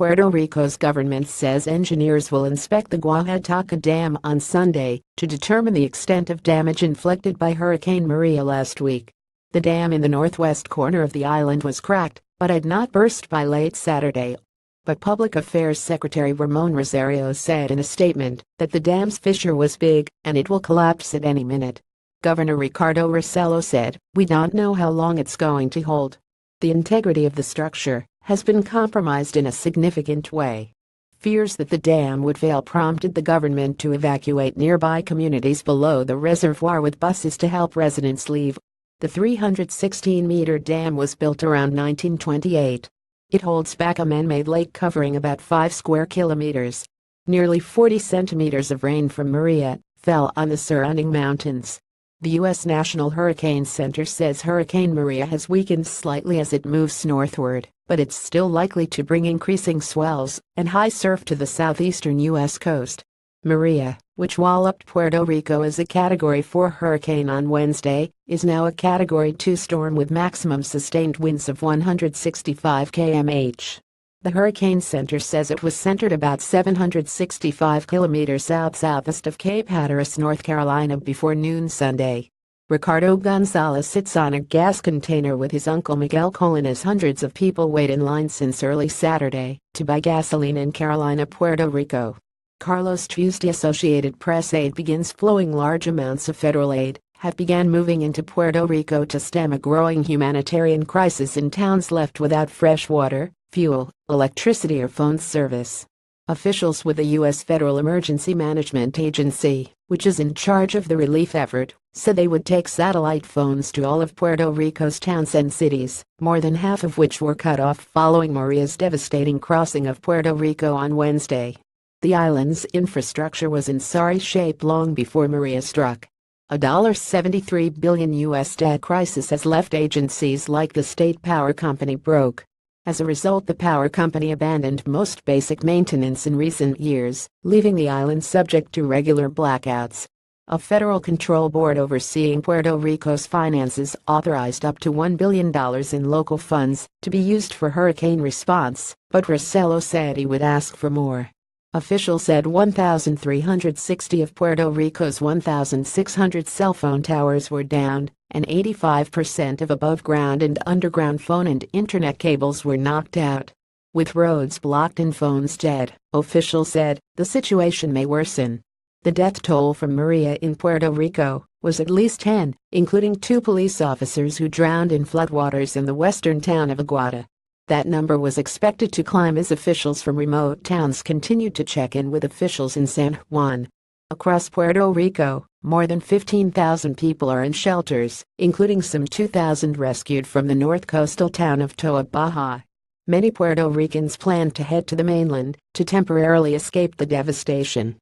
Puerto Rico's government says engineers will inspect the Guajataca Dam on Sunday to determine the extent of damage inflicted by Hurricane Maria last week. The dam in the northwest corner of the island was cracked, but had not burst by late Saturday. But Public Affairs Secretary Ramon Rosario said in a statement that the dam's fissure was big and it will collapse at any minute. Governor Ricardo Rossello said, "We don't know how long it's going to hold. The integrity of the structure has been compromised in a significant way." Fears that the dam would fail prompted the government to evacuate nearby communities below the reservoir with buses to help residents leave. The 316-meter dam was built around 1928. It holds back a man-made lake covering about 5 square kilometers. Nearly 40 centimeters of rain from Maria fell on the surrounding mountains. The U.S. National Hurricane Center says Hurricane Maria has weakened slightly as it moves northward, but it's still likely to bring increasing swells and high surf to the southeastern U.S. coast. Maria, which walloped Puerto Rico as a Category 4 hurricane on Wednesday, is now a Category 2 storm with maximum sustained winds of 165 km/h. The Hurricane Center says it was centered about 765 kilometers south-southeast of Cape Hatteras, North Carolina before noon Sunday. Ricardo Gonzalez sits on a gas container with his uncle Miguel Colon as hundreds of people wait in line since early Saturday to buy gasoline in Carolina, Puerto Rico. Carlos Tuesday Associated Press aid begins flowing. Large amounts of federal aid have begun moving into Puerto Rico to stem a growing humanitarian crisis in towns left without fresh water, fuel, electricity or phone service. Officials with the U.S. Federal Emergency Management Agency, which is in charge of the relief effort, said they would take satellite phones to all of Puerto Rico's towns and cities, more than half of which were cut off following Maria's devastating crossing of Puerto Rico on Wednesday. The island's infrastructure was in sorry shape long before Maria struck. A $73 billion U.S. debt crisis has left agencies like the state power company broke. As a result, the power company abandoned most basic maintenance in recent years, leaving the island subject to regular blackouts. A federal control board overseeing Puerto Rico's finances authorized up to $1 billion in local funds to be used for hurricane response, but Rossello said he would ask for more. Officials said 1,360 of Puerto Rico's 1,600 cell phone towers were downed, and 85% of above-ground and underground phone and internet cables were knocked out. With roads blocked and phones dead, officials said, the situation may worsen. The death toll from Maria in Puerto Rico was at least 10, including 2 police officers who drowned in floodwaters in the western town of Aguada. That number was expected to climb as officials from remote towns continued to check in with officials in San Juan. Across Puerto Rico, more than 15,000 people are in shelters, including some 2,000 rescued from the north coastal town of Toa Baja. Many Puerto Ricans plan to head to the mainland to temporarily escape the devastation.